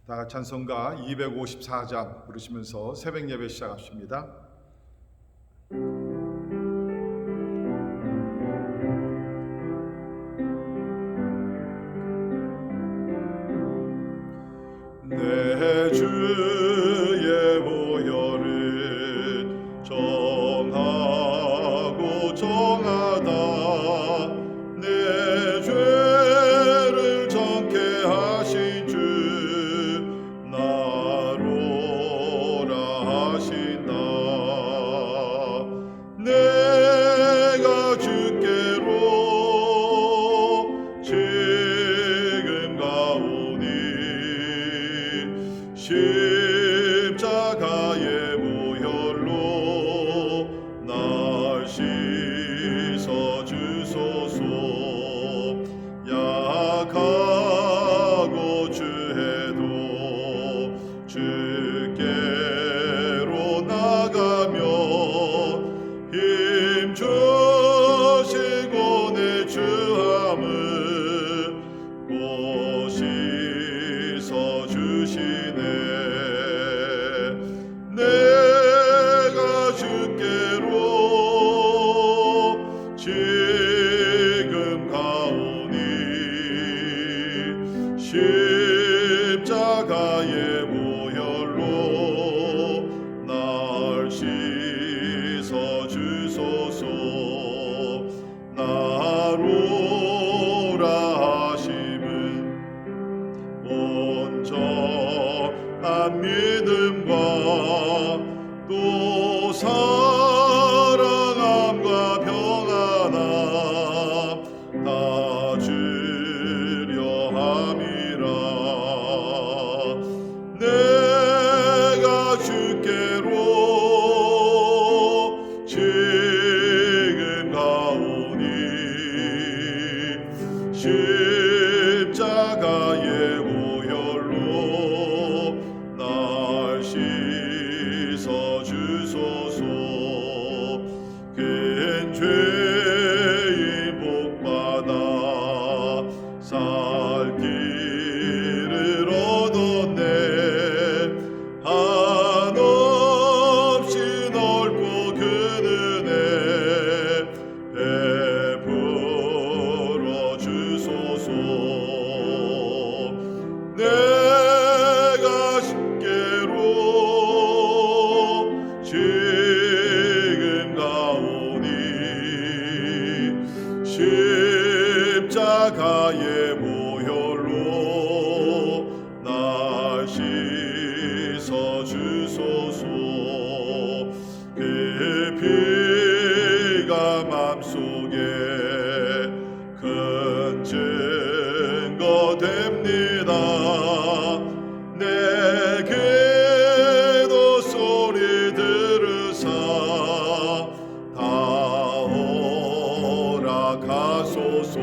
다 같이 찬송가 254장 부르시면서 새벽 예배 시작합니다. 내 주의 보혈은 정하고 정하다. 내 죄를 정케 하신 주 나로라 하신다. 내가 주께로 지금 가오니 십자가의 보혈로 날 씻어 주소서. 약하고 주해도 주께로 나가며 힘 주시고 내 주함을 곧 씻어 주시네. 내가 주께로 지금 가오니 십자가의 보혈로 날 씻어 주소서. 나로라 하심은 온전한 믿음과 또 사랑함과 평안함 다 주려 함이라. 내가 주께로 지금 가오니 십자가의 보혈로 날 씻어 주소서. 큰 죄인 복받아 살 길을 얻었네. 한없이 넓고 큰 은혜 베풀어 주소서. 내가 주께로 지금 가오니 십자가의 보혈로 날 씻어 주소서. 그 피가 맘속에 큰 증거 됩니다. 내 기도 소리 들으사 다 허락하소서.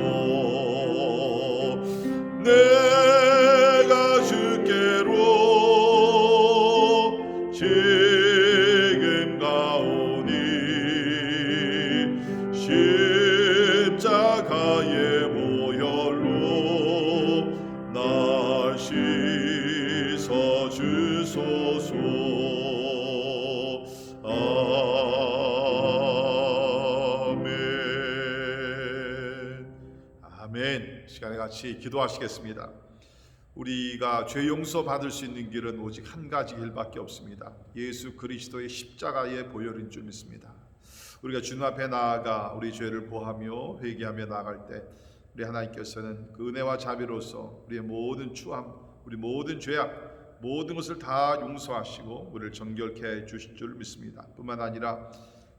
내가 주께로 지금 가오니 십자가의 보혈로 날 씻어 주소서. 아멘. 시간에 같이 기도하시겠습니다. 우리가 죄 용서 받을 수 있는 길은 오직 한 가지 길밖에 없습니다. 예수 그리스도의 십자가의 보혈인 줄 믿습니다. 우리가 주님 앞에 나아가 우리 죄를 고하며 회개하며 나아갈 때 우리 하나님께서는 그 은혜와 자비로서 우리의 모든 추함, 우리 모든 죄악, 모든 것을 다 용서하시고 우리를 정결케 해 주실 줄 믿습니다. 뿐만 아니라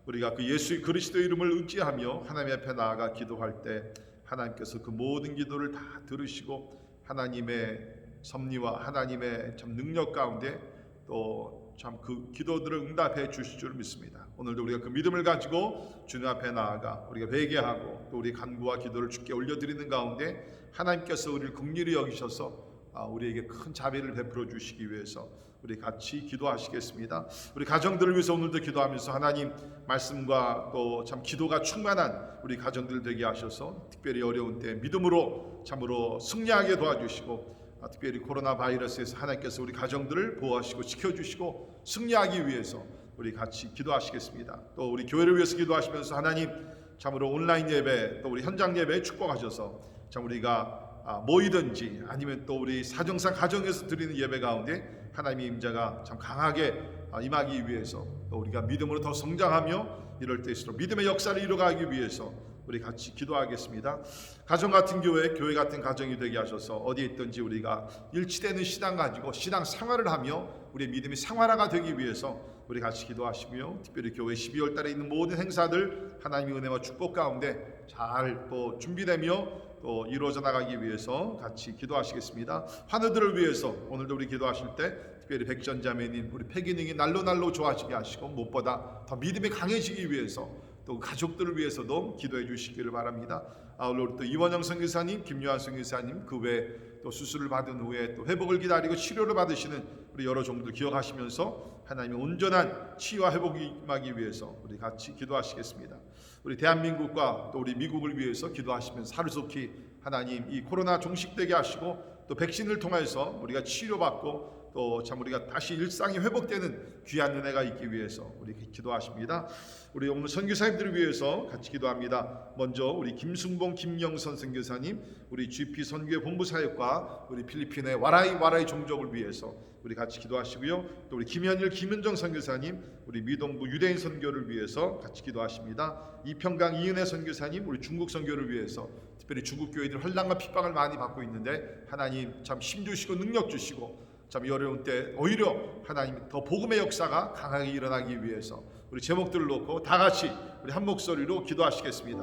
우리가 그 예수 그리스도의 이름을 의지하며 하나님 앞에 나아가 기도할 때 하나님께서 그 모든 기도를 다 들으시고 하나님의 섭리와 하나님의 참 능력 가운데 또 참 그 기도들을 응답해 주실 줄 믿습니다. 오늘도 우리가 그 믿음을 가지고 주님 앞에 나아가 우리가 회개하고 또 우리 간구와 기도를 주께 올려드리는 가운데 하나님께서 우리를 긍휼히 여기셔서 우리에게 큰 자비를 베풀어 주시기 위해서 우리 같이 기도하시겠습니다. 우리 가정들을 위해서 오늘도 기도하면서 하나님 말씀과 또 참 기도가 충만한 우리 가정들 되게 하셔서 특별히 어려운 때 믿음으로 참으로 승리하게 도와주시고 특별히 코로나 바이러스에서 하나님께서 우리 가정들을 보호하시고 지켜주시고 승리하기 위해서 우리 같이 기도하시겠습니다. 또 우리 교회를 위해서 기도하시면서 하나님 참으로 온라인 예배 또 우리 현장 예배에 축복하셔서 참 우리가 모이든지 아니면 또 우리 사정상 가정에서 드리는 예배 가운데 하나님의 임재가 참 강하게 임하기 위해서 또 우리가 믿음으로 더 성장하며 이럴 때일수록 믿음의 역사를 이루어가기 위해서 우리 같이 기도하겠습니다. 가정 같은 교회 같은 가정이 되게 하셔서 어디에 있든지 우리가 일치되는 신앙 가지고 신앙 생활을 하며 우리의 믿음이 생활화가 되기 위해서 우리 같이 기도하시고요. 특별히 교회 12월 달에 있는 모든 행사들 하나님의 은혜와 축복 가운데 잘 또 준비되며 또 이루어져 나가기 위해서 같이 기도하시겠습니다. 환우들을 위해서 오늘도 우리 기도하실 때 특별히 백전자매님 우리 폐기능이 날로 좋아지게 하시고 무엇보다 더 믿음이 강해지기 위해서 또 가족들을 위해서도 기도해 주시기를 바랍니다. 아울러 또 이원영 선교사님, 김요한 선교사님 그 외에 또 수술을 받은 후에 또 회복을 기다리고 치료를 받으시는 우리 여러 종들 기억하시면서 하나님의 온전한 치유와 회복이 임하기 위해서 우리 같이 기도하시겠습니다. 우리 대한민국과 또 우리 미국을 위해서 기도하시면서 하루속히 하나님 이 코로나 종식되게 하시고 또 백신을 통해서 우리가 치료받고 또 참 우리가 다시 일상이 회복되는 귀한 은혜가 있기 위해서 우리 기도하십니다. 우리 오늘 선교사님들을 위해서 같이 기도합니다. 먼저 우리 김순봉 김영선 선교사님, 우리 GP 선교회 본부사역과 우리 필리핀의 와라이 종족을 위해서 우리 같이 기도하시고요. 또 우리 김현일 김은정 선교사님, 우리 미동부 유대인 선교를 위해서 같이 기도하십니다. 이평강 이은혜 선교사님, 우리 중국 선교를 위해서 특별히 중국 교회들 환난과 핍박을 많이 받고 있는데 하나님 참 힘 주시고 능력 주시고 참 어려운 때 오히려 하나님 더 복음의 역사가 강하게 일어나기 위해서 우리 제목들을 놓고 다 같이 우리 한 목소리로 기도하시겠습니다.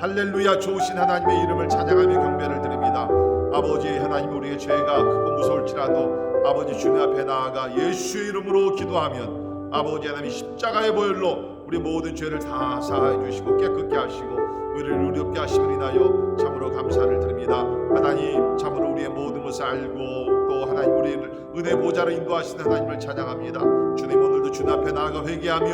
할렐루야. 좋으신 하나님의 이름을 찬양하며 경배를 드립니다. 아버지 하나님 우리의 죄가 크고 무서울지라도 아버지 주님 앞에 나아가 예수의 이름으로 기도하면 아버지 하나님 십자가의 보혈로 우리 모든 죄를 다 사하여 주시고 깨끗게 하시고 우리를 의롭게 하심을 인하여 참으로 감사를 드립니다. 하나님 참으로 우리의 모든 것을 알고 또 하나님 우리를 은혜 보좌로 인도하시는 하나님을 찬양합니다. 주님 오늘도 주님 앞에 나아가 회개하며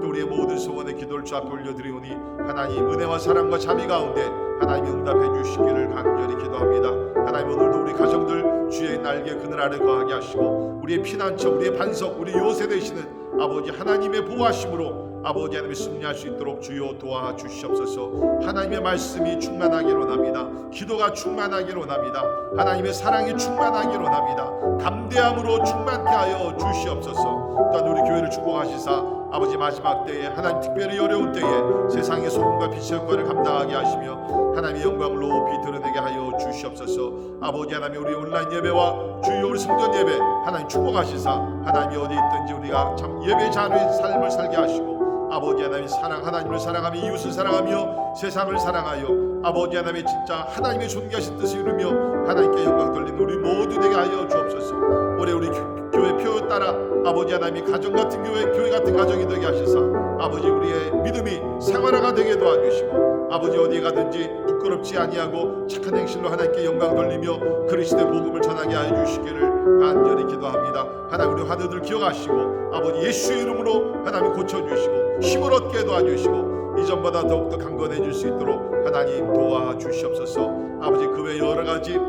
또 우리의 모든 소원의 기도를 주 앞에 올려드리오니 하나님 은혜와 사랑과 자비 가운데 하나님이 응답해 주시기를 간절히 기도합니다. 하나님 오늘도 우리 가정들 주의 날개 그늘 아래 거하게 하시고 우리의 피난처 우리의 반석 우리 요새 되시는 아버지 하나님의 보호하심으로 아버지 하나님이 승리할 수 있도록 주여 도와주시옵소서. 하나님의 말씀이 충만하기로 원합니다. 기도가 충만하기로 원합니다. 하나님의 사랑이 충만하기로 원합니다. 담대함으로 충만케 하여 주시옵소서. 또한 우리 교회를 축복하시사 아버지 마지막 때에 하나님 특별히 어려운 때에 세상의 소금과 빛의 역할을 감당하게 하시며 하나님의 영광을 높이 드러내게 하여 주시옵소서. 아버지 하나님 우리 온라인 예배와 주여 우리 성전 예배 하나님 축복하시사 하나님이 어디 있든지 우리가 참 예배자의 삶을 살게 하시고 아버지 하나님 사랑 하나님을 사랑하며 이웃을 사랑하며 세상을 사랑하여 아버지 하나님의 진짜 하나님의 존귀하신 뜻을 이루며 하나님께 영광 돌리는 우리 모두 되게 하여 주옵소서. 올해 우리 교회 표 따라 아버지 하나님이 가정 같은 교회 같은 가정이 되게 하시사 아버지 우리의 믿음이 생활화가 되게 도와주시고 아버지 어디에 가든지 부끄럽지 아니하고 착한 행실로 하나님께 영광 돌리며 그리스도의 복음을 전하게 하여 주시기를 간절히 기도합니다. 하나님 우리 환우들 기억하시고 아버지 예수의 이름으로 하나님 고쳐주시고 힘을 얻게 도와주시고 이전보다 더욱더 강건해질 수 있도록 하나님 도와주시옵소서. 아버지 그 외 여러 가지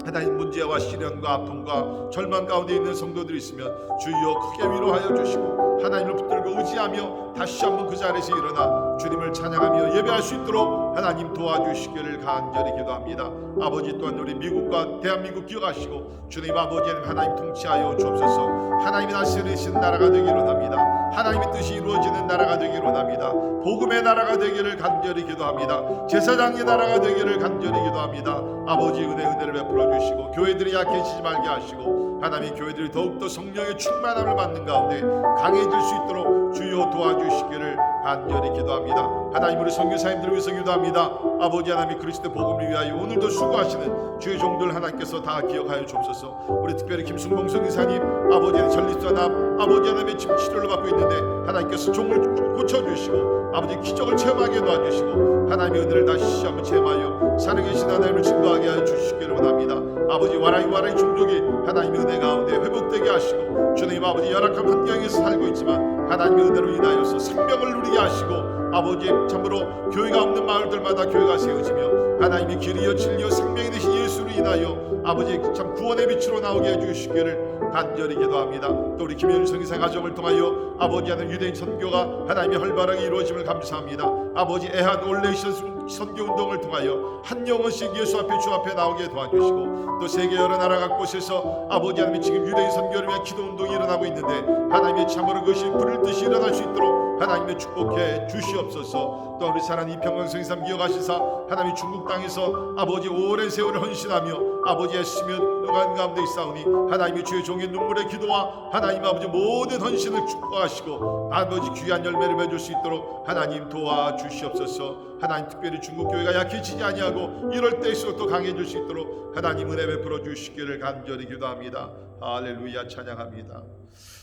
하나님 문제와 시련과 아픔과 절망 가운데 있는 성도들이 있으면 주여 크게 위로하여 주시고 하나님을 붙들고 의지하며 다시 한번 그 자리에서 일어나 주님을 찬양하며 예배할 수 있도록 하나님 도와주시기를 간절히 기도합니다. 아버지 또한 우리 미국과 대한민국 기억하시고 주님 아버지 하나님 통치하여 주옵소서. 하나님이 다스리시는 나라가 되기를 원합니다. 하나님의 뜻이 이루어지는 나라가 되기를 원합니다. 복음의 나라가 되기를 간절히 기도합니다. 제사장의 나라가 되기를 간절히 기도합니다. 아버지 은혜를 베풀어 주시고 교회들이 약해지지 말게 하시고 하나님의 교회들이 더욱더 성령의 충만함을 받는 가운데 강해질 수 있도록 주여 도와주시기를 간절히 기도합니다. 하나님 우리 선교사님들을 위해서 기도합니다. 아버지 하나님 그리스도 복음을 위하여 오늘도 수고하시는 주의 종들 하나님께서 다 기억하여 주옵소서. 우리 특별히 김순봉 선교사님 아버지 하나님 전립선암 아버지 하나님의 지금 치료를 받고 있는데 하나님께서 종을 고쳐주시고 아버지 기적을 체험하게 도와주시고 하나님의 은혜를 다시 한번 체험하여 살아계신 하나님을 증거하게 하여 주시기를 원합니다. 아버지 와라이 종족이 하나님의 은혜 가운데 회복되게 하시고 주님 아버지 열악한 환경에서 살고 있지만 하나님의 은혜로 인하여서 생명을 누리게 하시고 아버지 참으로 교회가 없는 마을들마다 교회가 세워지며 하나님의 길이여 진리여 생명이 되신 예수를 인하여 아버지 참 구원의 빛으로 나오게 해주시기를 간절히 기도합니다. 또 우리 김현성 이사 가정을 통하여 아버지 하는 유대인 선교가 하나님의 활발하게 이루어짐을 감사합니다. 아버지 애한 올레이션 선교운동을 통하여 한 영혼씩 예수 앞에 주 앞에 나오게 도와주시고 또 세계 여러 나라 각 곳에서 아버지 하나님 지금 유대인 선교를 위한 기도운동이 일어나고 있는데 하나님의 참으로 그것이 불을 듯이 일어날 수 있도록 하나님의 축복해 주시옵소서. 또 우리 사랑하는 이평강 삶 기억하시사 하나님이 중국 땅에서 아버지 오랜 세월을 헌신하며 아버지 애쓰며 노간 가운데 있사오니 하나님이 주의 종의 눈물의 기도와 하나님 아버지 모든 헌신을 축복하시고 아버지 귀한 열매를 맺을 수 있도록 하나님 도와주시옵소서. 하나님 특별히 중국 교회가 약해지지 아니하고 이럴 때일수록 더 강해질 수 있도록 하나님 은혜 베풀어 주시기를 간절히 기도합니다. 할렐루야 찬양합니다.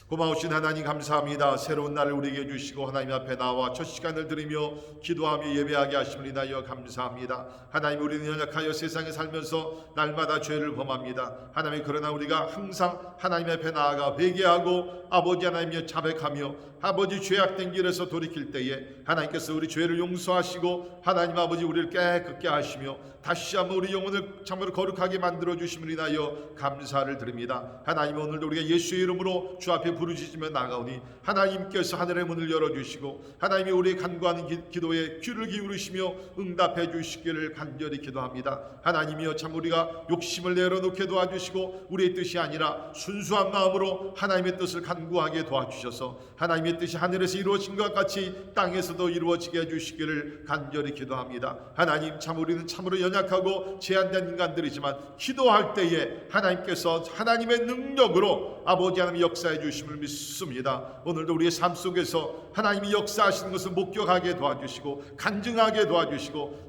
고마우신 하나님 감사합니다. 새로운 날을 우리에게 주시고 하나님 앞에 나와 첫 시간을 드리며 기도하며 예배하게 하심을 인하여 감사합니다. 하나님 우리는 연약하여 세상에 살면서 날마다 죄를 범합니다. 하나님 그러나 우리가 항상 하나님 앞에 나아가 회개하고 아버지 하나님여 자백하며 아버지 죄악된 길에서 돌이킬 때에 하나님께서 우리 죄를 용서하시고 하나님 아버지 우리를 깨끗게 하시며 다시 한번 우리 영혼을 참으로 거룩하게 만들어 주심을 인하여 감사를 드립니다. 하나님 오늘도 우리가 예수의 이름으로 주 앞에 부르짖으며 나가오니 하나님께서 하늘의 문을 열어주시고 하나님이 우리의 간구하는 기도에 귀를 기울이시며 응답해 주시기를 간절히 기도합니다. 하나님이여 참 우리가 욕심을 내려놓게 도와주시고 우리의 뜻이 아니라 순수한 마음으로 하나님의 뜻을 간구하게 도와주셔서 하나님의 뜻이 하늘에서 이루어진 것 같이 땅에서도 이루어지게 해주시기를 간절히 기도합니다. 하나님 참 우리는 참으로 연약하고 제한된 인간들이지만 기도할 때에 하나님께서 하나님의 능력으로 아버지 하나님 역사해 주심을 믿습니다. 오늘도 우리의 삶 속에서 하나님이 역사하시는 것을 목격하게 도와주시고 간증하게 도와주시고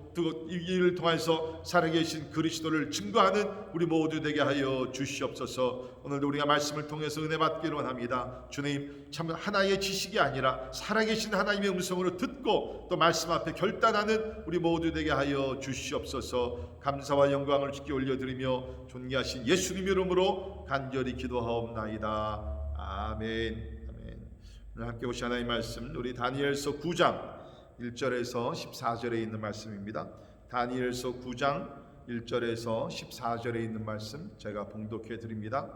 이 일을 통해서 살아계신 그리스도를 증거하는 우리 모두 되게 하여 주시옵소서. 오늘도 우리가 말씀을 통해서 은혜 받기를 원합니다. 주님 참 하나의 지식이 아니라 살아계신 하나님의 음성으로 듣고 또 말씀 앞에 결단하는 우리 모두 되게 하여 주시옵소서. 감사와 영광을 주께 올려드리며 존귀하신 예수님 이름으로 간절히 기도하옵나이다. 아멘. 아멘. 오늘 함께 보신 하나님의 말씀 우리 다니엘서 9장 1절에서 14절에 있는 말씀입니다. 다니엘서 9장 1절에서 14절에 있는 말씀 제가 봉독해 드립니다.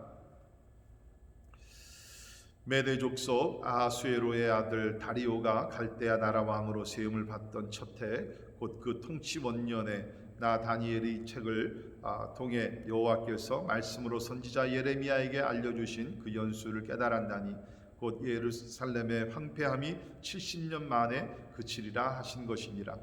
메대 족속 아하수에로의 아들 다리오가 갈대아 나라 왕으로 세움을 받던 첫해 곧 그 통치 원년에 나 다니엘이 책을 통해 여호와께서 말씀으로 선지자 예레미야에게 알려주신 그 연수를 깨달았나니 곧 예루살렘의 황폐함이 70년 만에 그치리라 하신 것이니라.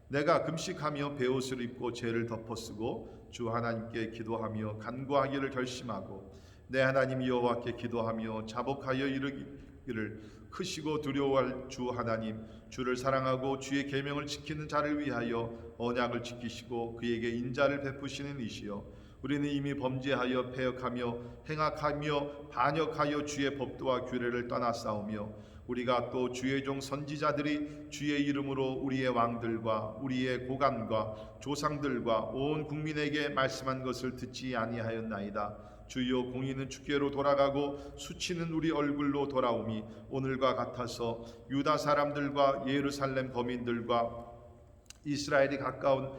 내가 금식하며 베옷을 입고 죄를 덮어쓰고 주 하나님께 기도하며 간구하기를 결심하고 내 하나님 여호와께 기도하며 자복하여 이르기를 크시고 두려워할 주 하나님 주를 사랑하고 주의 계명을 지키는 자를 위하여 언약을 지키시고 그에게 인자를 베푸시는 이시여 우리는 이미 범죄하여 패역하며 행악하며 반역하여 주의 법도와 규례를 떠나싸우며 우리가 또 주의 종 선지자들이 주의 이름으로 우리의 왕들과 우리의 고관과 조상들과 온 국민에게 말씀한 것을 듣지 아니하였나이다. 주여 공의는 주께로 돌아가고 수치는 우리 얼굴로 돌아오미 오늘과 같아서 유다 사람들과 예루살렘 거민들과 이스라엘이 가까운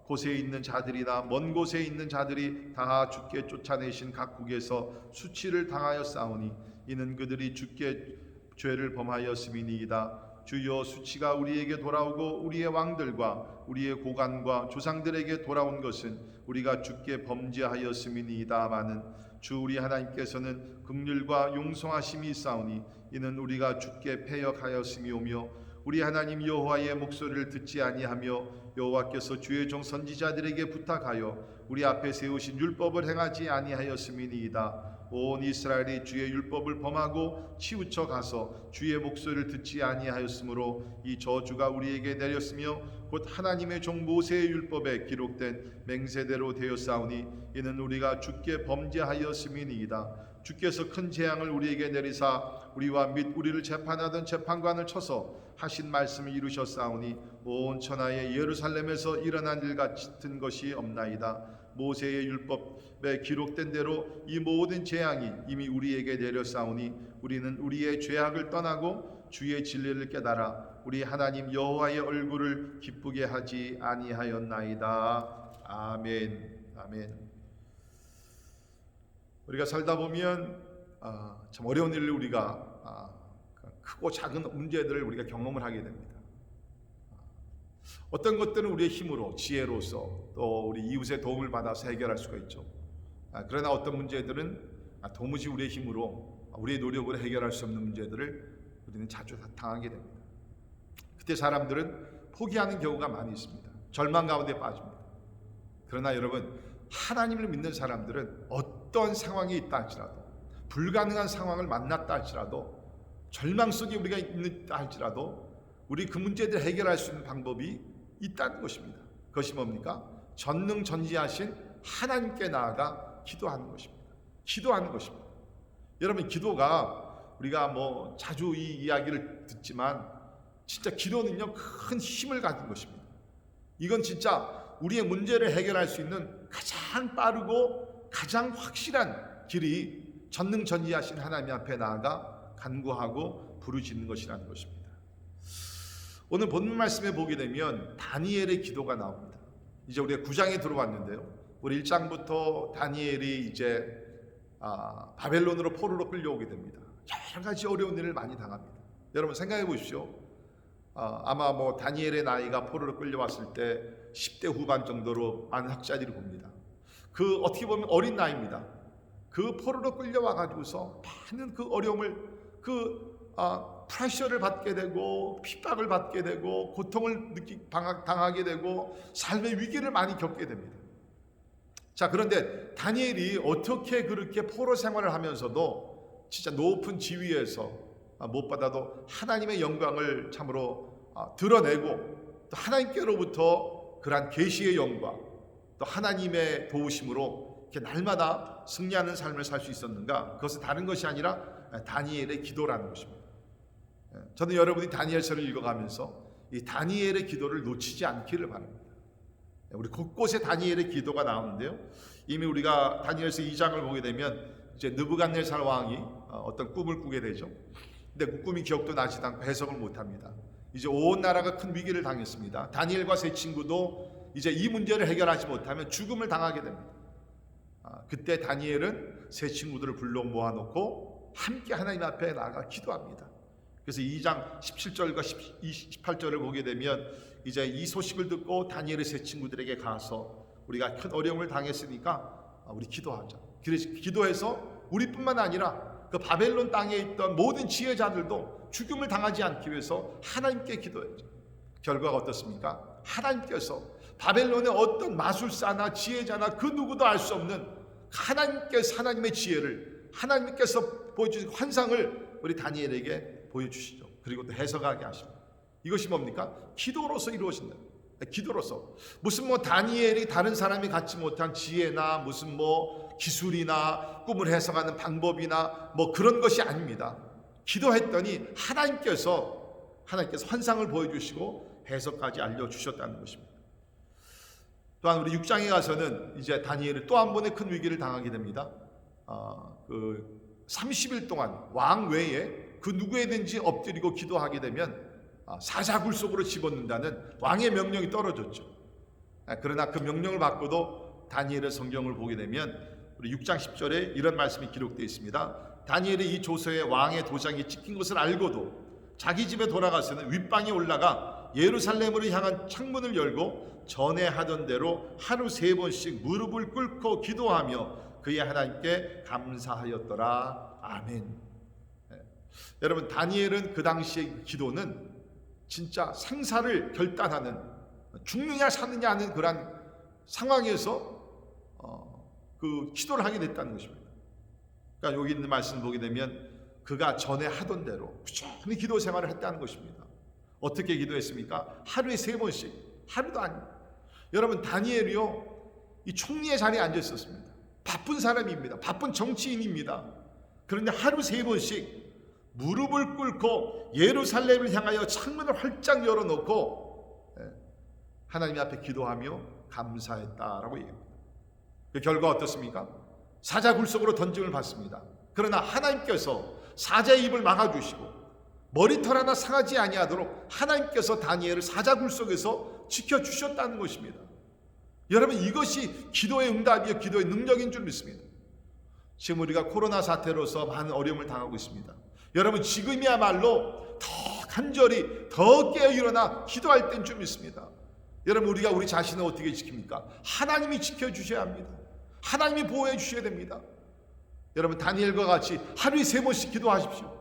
곳에 있는 자들이나 먼 곳에 있는 자들이 다 주께 쫓아내신 각국에서 수치를 당하여 싸우니 이는 그들이 주께 죄를 범하였음이니이다. 주여 수치가 우리에게 돌아오고 우리의 왕들과 우리의 고관과 조상들에게 돌아온 것은 우리가 주께 범죄하였음이니이다마는 주 우리 하나님께서는 긍휼과 용서하심이 있사오니 이는 우리가 주께 패역하였음이오며 우리 하나님 여호와의 목소리를 듣지 아니하며 여호와께서 주의 종 선지자들에게 부탁하여 우리 앞에 세우신 율법을 행하지 아니하였음이니이다. 온 이스라엘이 주의 율법을 범하고 치우쳐 가서 주의 목소리를 듣지 아니하였으므로 이 저주가 우리에게 내렸으며 곧 하나님의 종 모세의 율법에 기록된 맹세대로 되었사오니 이는 우리가 주께 범죄하였음이니이다. 주께서 큰 재앙을 우리에게 내리사 우리와 및 우리를 재판하던 재판관을 쳐서 하신 말씀을 이루셨사오니 온 천하의 예루살렘에서 일어난 일 같은 것이 없나이다. 모세의 율법에 기록된 대로 이 모든 재앙이 이미 우리에게 내렸사오니 우리는 우리의 죄악을 떠나고 주의 진리를 깨달아 우리 하나님 여호와의 얼굴을 기쁘게 하지 아니하였나이다. 아멘. 아멘. 우리가 살다 보면 참 어려운 일을 우리가 크고 작은 문제들을 우리가 경험을 하게 됩니다. 어떤 것들은 우리의 힘으로, 지혜로서 또 우리 이웃의 도움을 받아서 해결할 수가 있죠. 그러나 어떤 문제들은 도무지 우리의 힘으로, 우리의 노력으로 해결할 수 없는 문제들을 우리는 자주 당하게 됩니다. 그때 사람들은 포기하는 경우가 많이 있습니다. 절망 가운데 빠집니다. 그러나 여러분, 하나님을 믿는 사람들은 어떤 상황이 있다 할지라도, 불가능한 상황을 만났다 할지라도, 절망 속에 우리가 있다 할지라도 우리 그 문제들을 해결할 수 있는 방법이 있다는 것입니다. 그것이 뭡니까? 전능전지하신 하나님께 나아가 기도하는 것입니다. 기도하는 것입니다. 여러분, 기도가 우리가 뭐 자주 이 이야기를 듣지만 진짜 기도는요, 큰 힘을 가진 것입니다. 이건 진짜 우리의 문제를 해결할 수 있는 가장 빠르고 가장 확실한 길이 전능전지하신 하나님 앞에 나아가 간구하고 부르짖는 것이라는 것입니다. 오늘 본문 말씀에 보게 되면 다니엘의 기도가 나옵니다. 이제 우리가 9장에 들어왔는데요. 우리 1장부터 다니엘이 이제 바벨론으로 포로로 끌려오게 됩니다. 여러 가지 어려운 일을 많이 당합니다. 여러분 생각해 보십시오. 아마 뭐 다니엘의 나이가 포로로 끌려왔을 때 10대 후반 정도로 많은 학자들이 봅니다. 그 어떻게 보면 어린 나이입니다. 그 포로로 끌려와 가지고서 많은 그 어려움을, 프레셔를 받게 되고 핍박을 받게 되고 고통을 당하게 되고 삶의 위기를 많이 겪게 됩니다. 자, 그런데 다니엘이 어떻게 그렇게 포로 생활을 하면서도 진짜 높은 지위에서 무엇보다도 하나님의 영광을 참으로 드러내고 또 하나님께로부터 그러한 계시의 영광, 또 하나님의 도우심으로 이렇게 날마다 승리하는 삶을 살 수 있었는가? 그것은 다른 것이 아니라 다니엘의 기도라는 것입니다. 저는 여러분이 다니엘서를 읽어가면서 이 다니엘의 기도를 놓치지 않기를 바랍니다. 우리 곳곳에 다니엘의 기도가 나오는데요. 이미 우리가 다니엘서 2장을 보게 되면 이제 느부갓네살 왕이 어떤 꿈을 꾸게 되죠. 근데 그 꿈이 기억도 나지도 않고 해석을 못합니다. 이제 온 나라가 큰 위기를 당했습니다. 다니엘과 세 친구도 이제 이 문제를 해결하지 못하면 죽음을 당하게 됩니다. 그때 다니엘은 세 친구들을 불러 모아놓고 함께 하나님 앞에 나아가 기도합니다. 그래서 2장 17절과 18절을 보게 되면 이제 이 소식을 듣고 다니엘의 세 친구들에게 가서 우리가 큰 어려움을 당했으니까 우리 기도하자. 그래서 기도해서 우리뿐만 아니라 그 바벨론 땅에 있던 모든 지혜자들도 죽음을 당하지 않기 위해서 하나님께 기도했죠. 결과가 어떻습니까? 하나님께서 바벨론의 어떤 마술사나 지혜자나 그 누구도 알 수 없는 하나님의 지혜를, 하나님께서 보여주신 환상을 우리 다니엘에게 보여주시죠. 그리고 또 해석하게 하십니다. 이것이 뭡니까? 기도로서 이루어진다. 기도로서. 무슨 뭐 다니엘이 다른 사람이 갖지 못한 지혜나 무슨 뭐 기술이나 꿈을 해석하는 방법이나 뭐 그런 것이 아닙니다. 기도했더니 하나님께서 환상을 보여주시고 해석까지 알려주셨다는 것입니다. 또한 우리 6장에 가서는 이제 다니엘이 또 한 번의 큰 위기를 당하게 됩니다. 30일 동안 왕 외에 그 누구에든지 엎드리고 기도하게 되면 사자굴 속으로 집어넣는다는 왕의 명령이 떨어졌죠. 그러나 그 명령을 받고도 다니엘의 성경을 보게 되면 우리 6장 10절에 이런 말씀이 기록되어 있습니다. 다니엘이 이 조서에 왕의 도장이 찍힌 것을 알고도 자기 집에 돌아가서는 윗방에 올라가 예루살렘으로 향한 창문을 열고 전에 하던 대로 하루 3번씩 무릎을 꿇고 기도하며 그의 하나님께 감사하였더라. 아멘. 여러분, 다니엘은 그 당시의 기도는 진짜 생사를 결단하는, 죽느냐 사느냐 하는 그런 상황에서 그 기도를 하게 됐다는 것입니다. 그러니까 여기 있는 말씀을 보게 되면 그가 전에 하던 대로 꾸준히 기도 생활을 했다는 것입니다. 어떻게 기도했습니까? 하루에 3번씩, 하루도 아닙니다. 여러분, 다니엘이요, 이 총리의 자리에 앉아 있었습니다. 바쁜 사람입니다. 바쁜 정치인입니다. 그런데 하루 3번씩 무릎을 꿇고 예루살렘을 향하여 창문을 활짝 열어놓고 하나님 앞에 기도하며 감사했다라고 얘기합니다. 그 결과 어떻습니까? 사자굴 속으로 던짐을 받습니다. 그러나 하나님께서 사자의 입을 막아주시고 머리털 하나 상하지 아니하도록 하나님께서 다니엘을 사자굴 속에서 지켜주셨다는 것입니다. 여러분, 이것이 기도의 응답이요 기도의 능력인 줄 믿습니다. 지금 우리가 코로나 사태로서 많은 어려움을 당하고 있습니다. 여러분, 지금이야말로 더 간절히 더 깨어 일어나 기도할 때인 줄 믿습니다. 여러분, 우리가 우리 자신을 어떻게 지킵니까? 하나님이 지켜주셔야 합니다. 하나님이 보호해 주셔야 됩니다. 여러분, 다니엘과 같이 하루에 3번씩 기도하십시오.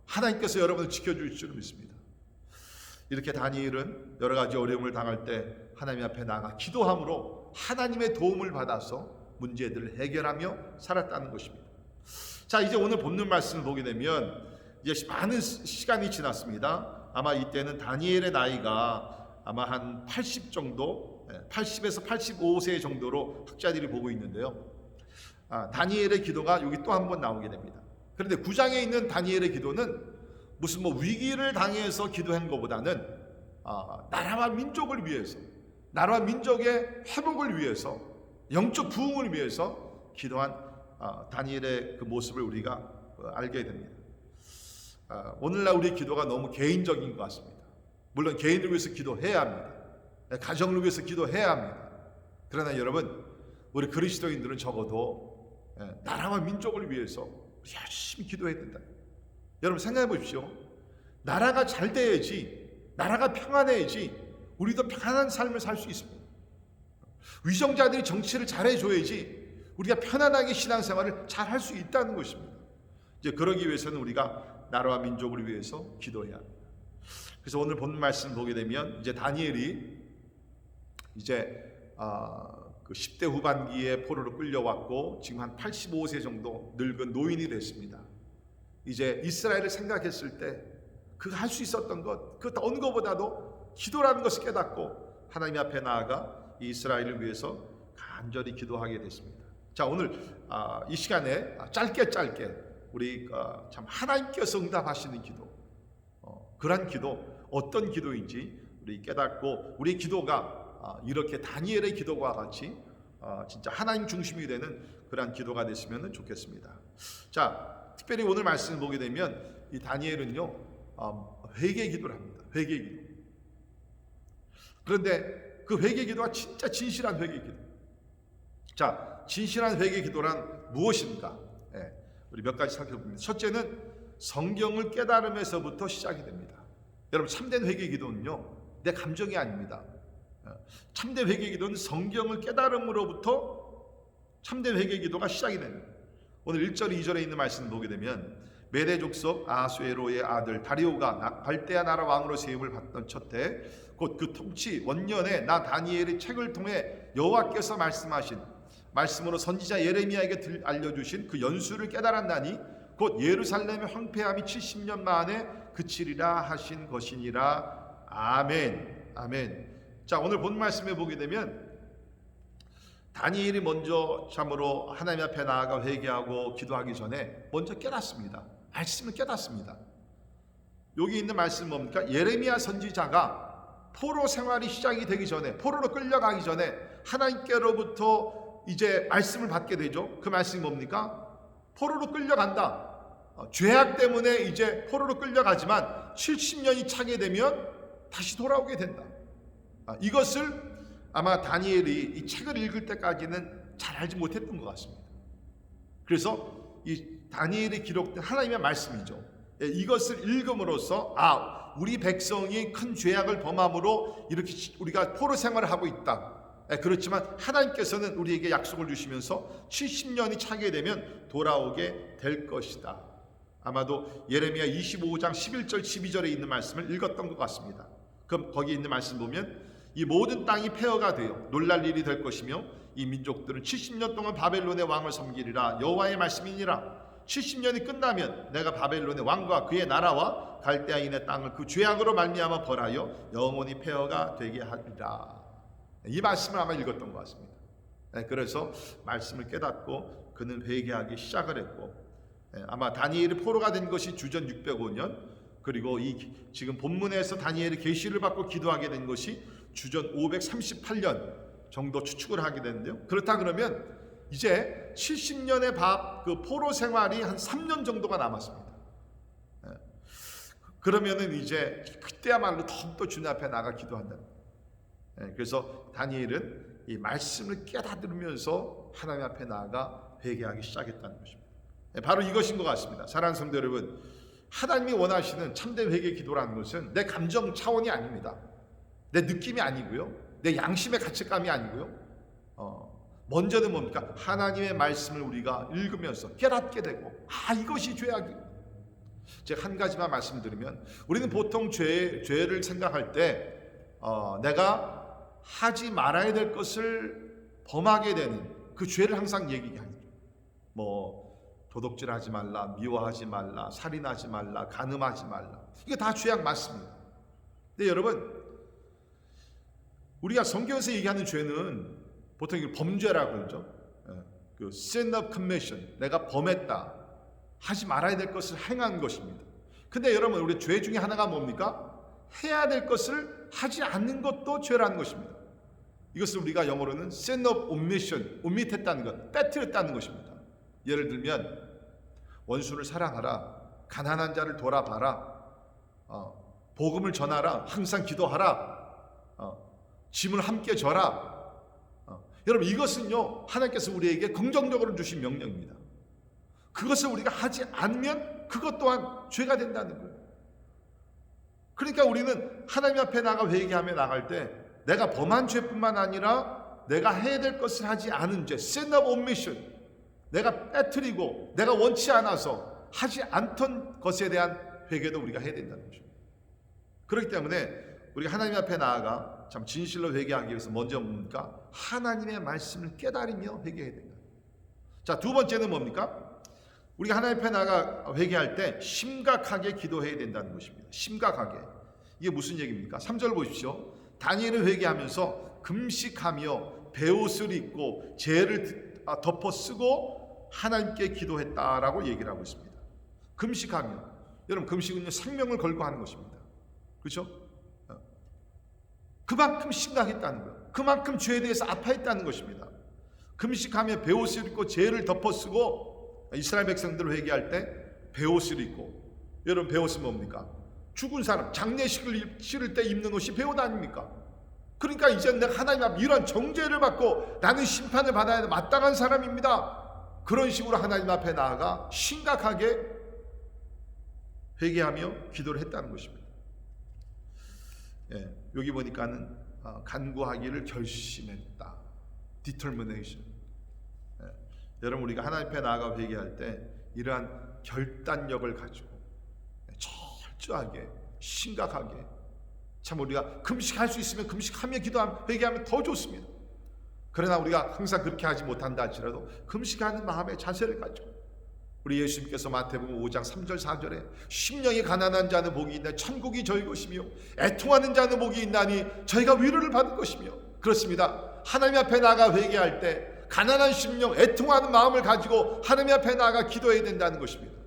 하나님께서 여러분을 지켜주실 줄 믿습니다. 이렇게 다니엘은 여러 가지 어려움을 당할 때 하나님 앞에 나가 기도함으로 하나님의 도움을 받아서 문제들을 해결하며 살았다는 것입니다. 자, 이제 오늘 본문 말씀을 보게 되면 이제 많은 시간이 지났습니다. 아마 이때는 다니엘의 나이가 아마 한 80 정도, 80에서 85세 정도로 학자들이 보고 있는데요. 다니엘의 기도가 여기 또 한 번 나오게 됩니다. 그런데 9장에 있는 다니엘의 기도는 무슨 위기를 당해서 기도한 것보다는 나라와 민족을 위해서, 나라와 민족의 회복을 위해서, 영적 부흥을 위해서 기도한 다니엘의 그 모습을 우리가 알게 됩니다. 오늘날 우리의 기도가 너무 개인적인 것 같습니다. 물론 개인을 위해서 기도해야 합니다. 가정을 위해서 기도해야 합니다. 그러나 여러분, 우리 그리스도인들은 적어도 나라와 민족을 위해서 열심히 기도해야 된다. 여러분, 생각해 보십시오. 나라가 잘 돼야지, 나라가 평안해야지 우리도 편안한 삶을 살 수 있습니다. 위정자들이 정치를 잘해줘야지 우리가 편안하게 신앙생활을 잘 할 수 있다는 것입니다. 이제 그러기 위해서는 우리가 나라와 민족을 위해서 기도해야 합니다. 그래서 오늘 본 말씀 보게 되면 이제 다니엘이 이제 그 10대 후반기에 포로로 끌려왔고 지금 한 85세 정도 늙은 노인이 됐습니다. 이제 이스라엘을 생각했을 때 그가 할 수 있었던 것, 그 어느 것보다도 기도라는 것을 깨닫고 하나님 앞에 나아가 이스라엘을 위해서 간절히 기도하게 됐습니다. 자, 오늘 이 시간에 짧게 우리 참 하나님께서 응답하시는 기도, 그러한 기도, 어떤 기도인지 우리 깨닫고 우리 기도가 이렇게 다니엘의 기도와 같이 진짜 하나님 중심이 되는 그러한 기도가 됐으면 좋겠습니다. 자, 특별히 오늘 말씀을 보게 되면 이 다니엘은요 회개 기도를 합니다. 회개 기도. 그런데 그 회개 기도가 진짜 진실한 회개 기도. 자, 진실한 회개 기도란 무엇입니까? 우리 몇 가지 살펴봅니다. 첫째는 성경을 깨달음에서부터 시작이 됩니다. 여러분, 참된 회개 기도는요 내 감정이 아닙니다. 참된 회개 기도는 성경을 깨달음으로부터 참된 회개 기도가 시작이 됩니다. 오늘 1절 2절에 있는 말씀을 보게 되면 메대 족속 아수에로의 아들 다리오가 갈대아 나라 왕으로 세움을 받던 첫해 곧 그 통치 원년에 나 다니엘의 책을 통해 여호와께서 말씀하신 말씀으로 선지자 예레미야에게 알려주신 그 연수를 깨달았나니 곧 예루살렘의 황폐함이 70년 만에 그치리라 하신 것이니라. 아멘. 아멘. 자, 오늘 본 말씀에 보게 되면 다니엘이 먼저 참으로 하나님 앞에 나아가 회개하고 기도하기 전에 먼저 깨닫습니다. 말씀을 깨닫습니다. 여기 있는 말씀은 뭡니까? 예레미야 선지자가 포로 생활이 시작이 되기 전에, 포로로 끌려가기 전에 하나님께로부터 이제 말씀을 받게 되죠. 그 말씀이 뭡니까? 포로로 끌려간다. 죄악 때문에 이제 포로로 끌려가지만 70년이 차게 되면 다시 돌아오게 된다. 이것을 아마 다니엘이 이 책을 읽을 때까지는 잘 알지 못했던 것 같습니다. 그래서 이 다니엘이 기록된 하나님의 말씀이죠. 이것을 읽음으로써 우리 백성이 큰 죄악을 범함으로 이렇게 우리가 포로 생활을 하고 있다. 그렇지만 하나님께서는 우리에게 약속을 주시면서 70년이 차게 되면 돌아오게 될 것이다. 아마도 예레미야 25장 11절 12절에 있는 말씀을 읽었던 것 같습니다. 그럼 거기 있는 말씀 보면 이 모든 땅이 폐허가 되어 놀랄 일이 될 것이며 이 민족들은 70년 동안 바벨론의 왕을 섬기리라. 여호와의 말씀이니라. 70년이 끝나면 내가 바벨론의 왕과 그의 나라와 갈대아인의 땅을 그 죄악으로 말미암아 벌하여 영원히 폐허가 되게 하리라. 이 말씀을 아마 읽었던 것 같습니다. 그래서 말씀을 깨닫고 그는 회개하기 시작을 했고 아마 다니엘이 포로가 된 것이 주전 605년, 그리고 이 지금 본문에서 다니엘이 계시를 받고 기도하게 된 것이 주전 538년 정도 추측을 하게 되는데요. 그렇다 그러면 이제 70년의 그 포로 생활이 한 3년 정도가 남았습니다. 그러면은 이제 그때야말로 더욱더 주님 앞에 나가 기도한다. 그래서 다니엘은 이 말씀을 깨닫으면서 하나님 앞에 나아가 회개하기 시작했다는 것입니다. 바로 이것인 것 같습니다. 사랑하는 성도 여러분, 하나님이 원하시는 참된 회개 기도라는 것은 내 감정 차원이 아닙니다. 내 느낌이 아니고요, 내 양심의 가치감이 아니고요, 먼저는 뭡니까? 하나님의 말씀을 우리가 읽으면서 깨닫게 되고, 이것이 죄악이고. 제가 한 가지만 말씀드리면, 우리는 보통 죄를 생각할 때 내가 하지 말아야 될 것을 범하게 되는 그 죄를 항상 얘기하죠. 도둑질하지 말라, 미워하지 말라, 살인하지 말라, 간음하지 말라. 이게 다 죄악 맞습니다. 근데 여러분, 우리가 성경에서 얘기하는 죄는 보통 이걸 범죄라고 그러죠. 그 sin of commission, 내가 범했다, 하지 말아야 될 것을 행한 것입니다. 근데 여러분, 우리 죄 중에 하나가 뭡니까? 해야 될 것을 하지 않는 것도 죄라는 것입니다. 이것을 우리가 영어로는 sin of omission, omit했다는 것, 빼뜨렸다는 것입니다. 예를 들면 원수를 사랑하라, 가난한 자를 돌아봐라, 복음을 전하라, 항상 기도하라, 짐을 함께 져라. 여러분, 이것은요, 하나님께서 우리에게 긍정적으로 주신 명령입니다. 그것을 우리가 하지 않으면 그것 또한 죄가 된다는 거예요. 그러니까 우리는 하나님 앞에 나가 회개하며 나갈 때 내가 범한 죄뿐만 아니라 내가 해야 될 것을 하지 않은 죄, sin of omission, 내가 빼뜨리고 내가 원치 않아서 하지 않던 것에 대한 회개도 우리가 해야 된다는 것입니다. 그렇기 때문에 우리가 하나님 앞에 나아가 참 진실로 회개하기 위해서 먼저 뭡니까? 하나님의 말씀을 깨달으며 회개해야 된다. 자, 두 번째는 뭡니까? 우리가 하나님 앞에 나아가 회개할 때 심각하게 기도해야 된다는 것입니다. 심각하게. 이게 무슨 얘기입니까? 3절 보십시오. 다니엘을 회개하면서 금식하며 베옷을 입고 죄를 덮어 쓰고 하나님께 기도했다라고 얘기를 하고 있습니다. 금식하며, 여러분, 금식은요 생명을 걸고 하는 것입니다. 그렇죠? 그만큼 심각했다는 거예요. 그만큼 죄에 대해서 아파했다는 것입니다. 금식하며 베옷을 입고 죄를 덮어 쓰고, 이스라엘 백성들을 회개할 때 베옷을 입고, 여러분, 베옷은 뭡니까? 죽은 사람 장례식을 치를 때 입는 옷이 베옷 아닙니까? 그러니까 이제 내가 하나님 앞에 이런 정죄를 받고 나는 심판을 받아야 돼, 마땅한 사람입니다. 그런 식으로 하나님 앞에 나아가 심각하게 회개하며 기도를 했다는 것입니다. 여기 보니까는 간구하기를 결심했다. determination. 여러분, 우리가 하나님 앞에 나아가 회개할 때 이러한 결단력을 가지고 철저하게 심각하게, 참 우리가 금식할 수 있으면 금식하며 기도하며 회개하면 더 좋습니다. 그러나 우리가 항상 그렇게 하지 못한다 할지라도 금식하는 마음의 자세를 가지고, 우리 예수님께서 마태복음 5장 3절 4절에 심령이 가난한 자는 복이 있나니 천국이 저희 것이며 애통하는 자는 복이 있나니 저희가 위로를 받을 것이며. 그렇습니다. 하나님 앞에 나아가 회개할 때 가난한 심령, 애통하는 마음을 가지고 하나님 앞에 나아가 기도해야 된다는 것입니다.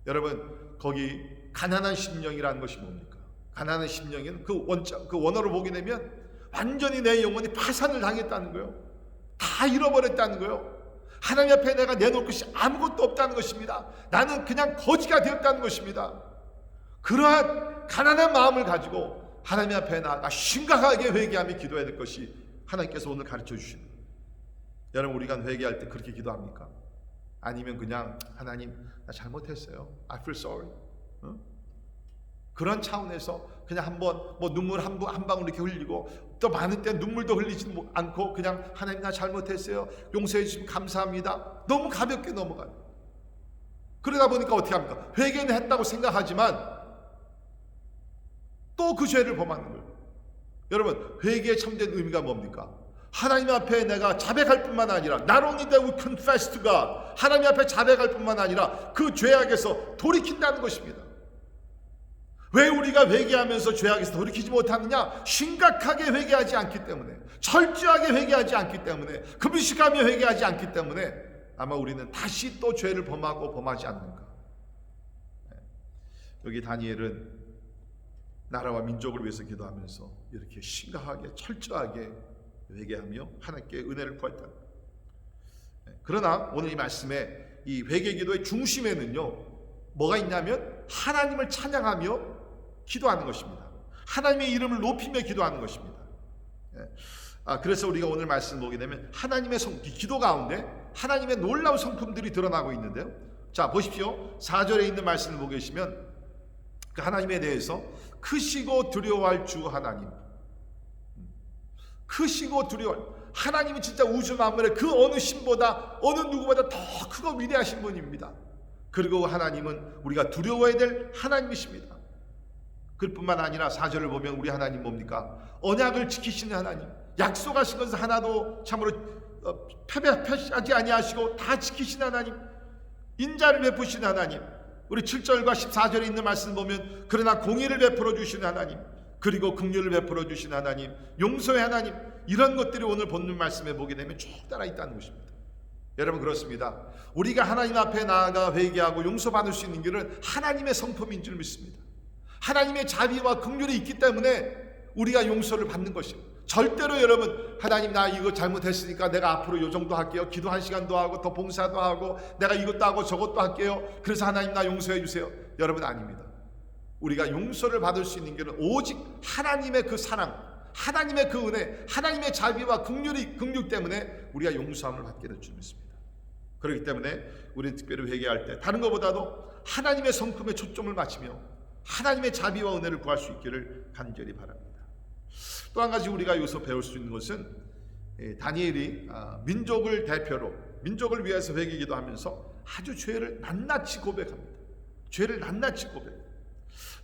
여러분, 거기 가난한 심령이라는 것이 뭡니까? 가난한 심령에는 그 원어로 보게 되면 완전히 내 영혼이 파산을 당했다는 거예요. 다 잃어버렸다는 거예요. 하나님 앞에 내가 내놓을 것이 아무것도 없다는 것입니다. 나는 그냥 거지가 되었다는 것입니다. 그러한 가난한 마음을 가지고 하나님 앞에 나아가 심각하게 회개하며 기도해야 될 것이 하나님께서 오늘 가르쳐 주시는 거예요. 여러분, 우리가 회개할 때 그렇게 기도합니까? 아니면 그냥 하나님, 나 잘못했어요, I feel sorry, 그런 차원에서 그냥 한번 눈물 한 방울 이렇게 흘리고, 또 많은 때 눈물도 흘리지 않고 그냥 하나님, 나 잘못했어요, 용서해 주시면 감사합니다, 너무 가볍게 넘어가요. 그러다 보니까 어떻게 합니까? 회개는 했다고 생각하지만 또 그 죄를 범하는 거예요. 여러분, 회개의 참된 의미가 뭡니까? 하나님 앞에 내가 자백할 뿐만 아니라, not only that we confess to God, 하나님 앞에 자백할 뿐만 아니라 그 죄악에서 돌이킨다는 것입니다. 왜 우리가 회개하면서 죄악에서 돌이키지 못하느냐? 심각하게 회개하지 않기 때문에, 철저하게 회개하지 않기 때문에, 금식하며 회개하지 않기 때문에 아마 우리는 다시 또 죄를 범하고 범하지 않는가. 여기 다니엘은 나라와 민족을 위해서 기도하면서 이렇게 심각하게 철저하게 회개하며 하나님께 은혜를 구했다. 그러나 오늘 이 말씀에 이 회개 기도의 중심에는요 뭐가 있냐면 하나님을 찬양하며 기도하는 것입니다. 하나님의 이름을 높이며 기도하는 것입니다. 그래서 우리가 오늘 말씀 보게 되면 하나님의 기도 가운데 하나님의 놀라운 성품들이 드러나고 있는데요. 자 보십시오. 4절에 있는 말씀을 보고 계시면 그 하나님에 대해서 크시고 두려워할 주 하나님, 크시고 두려워할 하나님이 진짜 우주 만물의 그 어느 신보다 어느 누구보다 더 크고 위대하신 분입니다. 그리고 하나님은 우리가 두려워해야 될 하나님이십니다. 그뿐만 아니라 4절을 보면 우리 하나님 뭡니까? 언약을 지키시는 하나님, 약속하신 것을 하나도 참으로 패배하지 아니하시고 다 지키시는 하나님, 인자를 베푸시는 하나님. 우리 7절과 14절에 있는 말씀 보면 그러나 공의를 베풀어 주시는 하나님, 그리고 긍휼을 베풀어 주시는 하나님, 용서의 하나님, 이런 것들이 오늘 본문 말씀에 보게 되면 쭉 따라 있다는 것입니다. 여러분 그렇습니다. 우리가 하나님 앞에 나아가 회개하고 용서받을 수 있는 길은 하나님의 성품인 줄 믿습니다. 하나님의 자비와 긍휼이 있기 때문에 우리가 용서를 받는 것입니다. 절대로 여러분 하나님 나 이거 잘못했으니까 내가 앞으로 요 정도 할게요. 기도 1시간도 하고 더 봉사도 하고 내가 이것도 하고 저것도 할게요. 그래서 하나님 나 용서해 주세요. 여러분 아닙니다. 우리가 용서를 받을 수 있는 길은 오직 하나님의 그 사랑, 하나님의 그 은혜, 하나님의 자비와 긍휼 때문에 우리가 용서함을 받게 될 줄 믿습니다. 그렇기 때문에 우리는 특별히 회개할 때 다른 것보다도 하나님의 성품에 초점을 맞추며 하나님의 자비와 은혜를 구할 수 있기를 간절히 바랍니다. 또 한 가지 우리가 여기서 배울 수 있는 것은 다니엘이 민족을 대표로 민족을 위해서 회개기도 하면서 아주 죄를 낱낱이 고백합니다. 죄를 낱낱이 고백.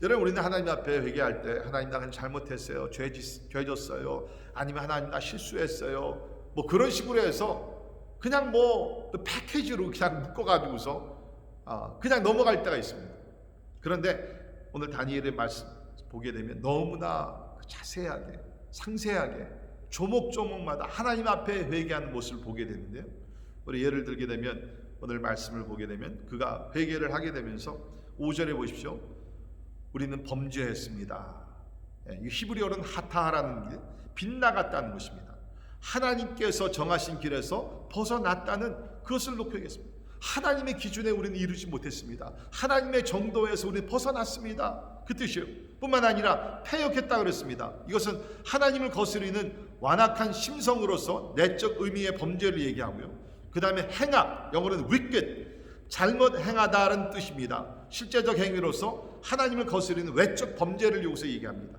여러분 우리는 하나님 앞에 회개할 때 하나님 나 잘못했어요, 죄 졌어요, 아니면 하나님 나 실수했어요, 뭐 그런 식으로 해서 그냥 뭐 패키지로 그냥 묶어가지고서 그냥 넘어갈 때가 있습니다. 그런데 오늘 다니엘의 말씀 보게 되면 너무나 자세하게 상세하게 조목조목마다 하나님 앞에 회개하는 모습을 보게 되는데요. 우리 예를 들게 되면 오늘 말씀을 보게 되면 그가 회개를 하게 되면서 5절에 보십시오. 우리는 범죄했습니다. 이 히브리어는 하타하라는 게 빗나갔다는 것입니다. 하나님께서 정하신 길에서 벗어났다는 그것을 놓고 얘기했습니다. 하나님의 기준에 우리는 이르지 못했습니다. 하나님의 정도에서 우리는 벗어났습니다. 그 뜻이에요. 뿐만 아니라 패역했다 그랬습니다. 이것은 하나님을 거스르는 완악한 심성으로서 내적 의미의 범죄를 얘기하고요. 그 다음에 행악, 영어로는 wicked, 잘못 행하다는 뜻입니다. 실제적 행위로서 하나님을 거스르는 외적 범죄를 여기서 얘기합니다.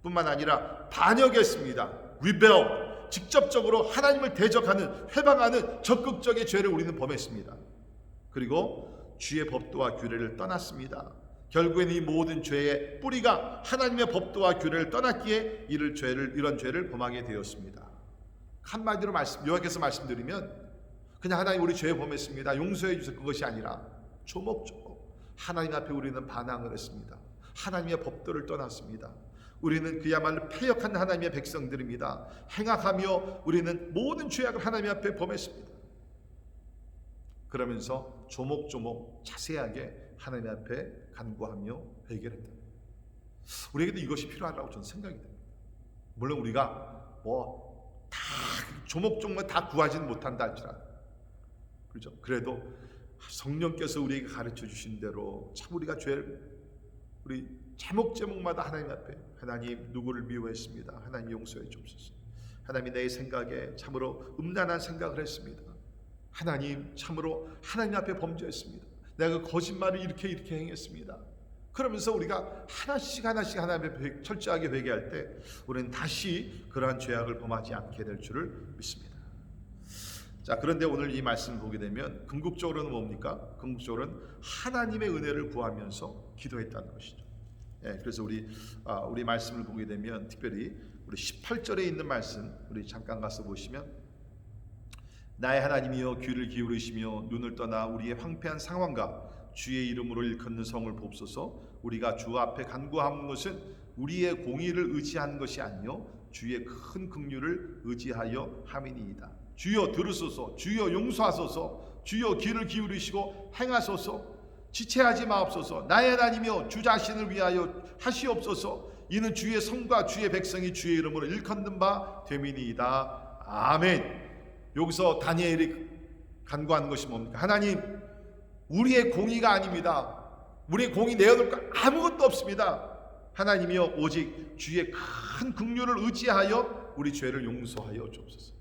뿐만 아니라 반역했습니다. rebel, 직접적으로 하나님을 대적하는, 회방하는 적극적인 죄를 우리는 범했습니다. 그리고 주의 법도와 규례를 떠났습니다. 결국에는 이 모든 죄의 뿌리가 하나님의 법도와 규례를 떠났기에 이런 죄를 범하게 되었습니다. 한마디로 요약해서 말씀드리면 그냥 하나님 우리 죄 범했습니다, 용서해 주세요, 그것이 아니라 조목조목 하나님 앞에 우리는 반항을 했습니다. 하나님의 법도를 떠났습니다. 우리는 그야말로 패역한 하나님의 백성들입니다. 행악하며 우리는 모든 죄악을 하나님 앞에 범했습니다. 그러면서 조목조목 자세하게 하나님 앞에 간구하며 회개를 했다. 우리에게도 이것이 필요하다고 저는 생각이 됩니다. 물론 우리가 다 조목조목 다 구하지는 못한다 할지라도, 그렇죠? 그래도 성령께서 우리에게 가르쳐 주신 대로 참 우리가 죄를 우리 제목마다 하나님 앞에, 하나님 누구를 미워했습니다, 하나님 용서해 주옵소서. 하나님 내 생각에 참으로 음란한 생각을 했습니다. 하나님 참으로 하나님 앞에 범죄했습니다. 내가 거짓말을 이렇게 행했습니다. 그러면서 우리가 하나씩 하나님 앞에 철저하게 회개할 때 우리는 다시 그러한 죄악을 범하지 않게 될 줄을 믿습니다. 자, 그런데 오늘 이 말씀을 보게 되면 궁극적으로는 뭡니까? 궁극적으로는 하나님의 은혜를 구하면서 기도했다는 것이죠. 그래서 우리 말씀을 보게 되면 특별히 우리 18절에 있는 말씀 우리 잠깐 가서 보시면, 나의 하나님이여 귀를 기울이시며 눈을 떠나 우리의 황폐한 상황과 주의 이름으로 일컫는 성을 보옵소서. 우리가 주 앞에 간구하는 것은 우리의 공의를 의지한 것이 아니요 주의 큰 긍휼을 의지하여 함이니이다. 주여 들으소서, 주여 용서하소서, 주여 귀를 기울이시고 행하소서. 지체하지 마옵소서. 나의 하나님이여 주 자신을 위하여 하시옵소서. 이는 주의 성과 주의 백성이 주의 이름으로 일컫는 바 됨이니이다. 아멘. 여기서 다니엘이 간구하는 것이 뭡니까? 하나님, 우리의 공의가 아닙니다. 우리의 공의 내어놓을 거 아무것도 없습니다. 하나님이여 오직 주의 큰 긍휼을 의지하여 우리 죄를 용서하여 주옵소서.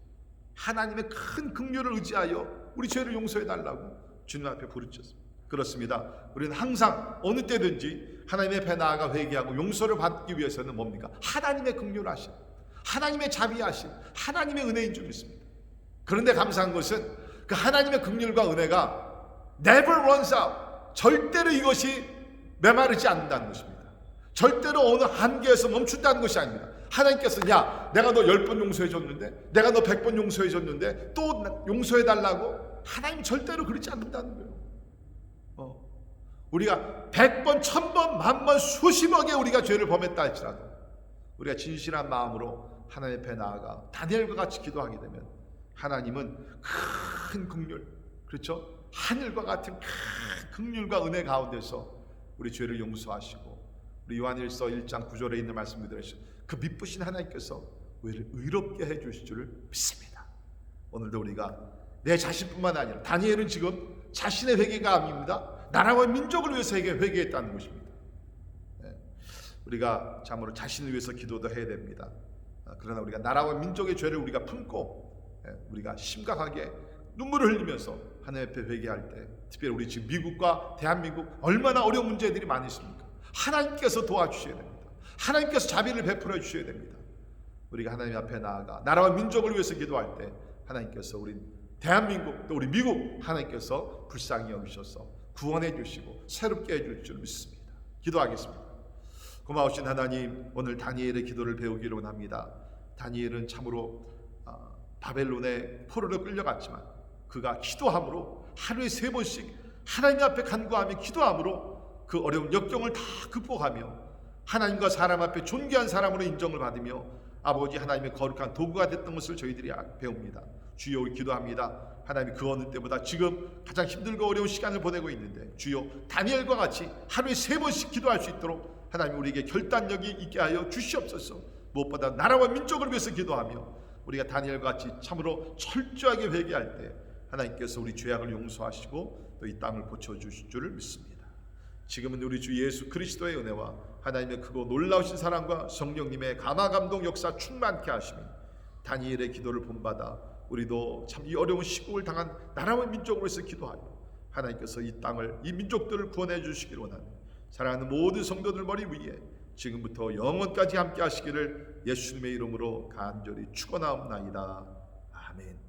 하나님의 큰 긍휼을 의지하여 우리 죄를 용서해 달라고 주님 앞에 부르짖었습니다. 그렇습니다. 우리는 항상 어느 때든지 하나님의 앞에 나아가 회개하고 용서를 받기 위해서는 뭡니까? 하나님의 긍휼하심, 하나님의 자비하심, 하나님의 은혜인 줄 믿습니다. 그런데 감사한 것은 그 하나님의 긍휼과 은혜가 never runs out, 절대로 이것이 메마르지 않는다는 것입니다. 절대로 어느 한계에서 멈춘다는 것이 아닙니다. 하나님께서는 야, 내가 너 10번 용서해 줬는데, 내가 너 100번 용서해 줬는데 또 용서해 달라고? 하나님 절대로 그렇지 않는다는 거예요. 우리가 100번, 1000번, 10,000번, 수십억에 우리가 죄를 범했다 할지라도 우리가 진실한 마음으로 하나님 앞에 나아가 다니엘과 같이 기도하게 되면 하나님은 큰 긍휼, 그렇죠? 하늘과 같은 큰 긍휼과 은혜 가운데서 우리 죄를 용서하시고, 우리 요한일서 1장 9절에 있는 말씀 그대로 그 미쁘신 하나님께서 우리를 의롭게 해주실 줄을 믿습니다. 오늘도 우리가 내 자신뿐만 아니라 다니엘은 지금 자신의 회개가 아닙니다. 나라와 민족을 위해서 회개했다는 것입니다. 우리가 참으로 자신을 위해서 기도도 해야 됩니다. 그러나 우리가 나라와 민족의 죄를 우리가 품고 우리가 심각하게 눈물을 흘리면서 하나님 앞에 회개할 때, 특별히 우리 지금 미국과 대한민국 얼마나 어려운 문제들이 많이 있습니까? 하나님께서 도와주셔야 됩니다. 하나님께서 자비를 베풀어 주셔야 됩니다. 우리가 하나님 앞에 나아가 나라와 민족을 위해서 기도할 때 하나님께서 우리 대한민국 또 우리 미국 하나님께서 불쌍히 여기셔서 구원해 주시고 새롭게 해줄 줄 믿습니다. 기도하겠습니다. 고마우신 하나님, 오늘 다니엘의 기도를 배우기로 합니다. 다니엘은 참으로 바벨론의 포로로 끌려갔지만 그가 기도함으로 하루에 3번씩 하나님 앞에 간구하며 기도함으로 그 어려운 역경을 다 극복하며 하나님과 사람 앞에 존귀한 사람으로 인정을 받으며 아버지 하나님의 거룩한 도구가 됐던 것을 저희들이 배웁니다. 주여, 기도합니다. 하나님, 그 어느 때보다 지금 가장 힘들고 어려운 시간을 보내고 있는데 주여, 다니엘과 같이 하루에 3번씩 기도할 수 있도록 하나님 우리에게 결단력이 있게 하여 주시옵소서. 무엇보다 나라와 민족을 위해서 기도하며 우리가 다니엘과 같이 참으로 철저하게 회개할 때 하나님께서 우리 죄악을 용서하시고 또 이 땅을 고쳐주실 줄을 믿습니다. 지금은 우리 주 예수 그리스도의 은혜와 하나님의 크고 놀라우신 사랑과 성령님의 감화감동 역사 충만케 하시며 다니엘의 기도를 본받아 우리도 참 이 어려운 시국을 당한 나라와 민족을 위해서 기도하여 하나님께서 이 땅을, 이 민족들을 구원해 주시기를 원하는 사랑하는 모든 성도들 머리 위에 지금부터 영원까지 함께 하시기를 예수님의 이름으로 간절히 축원하옵나이다. 아멘.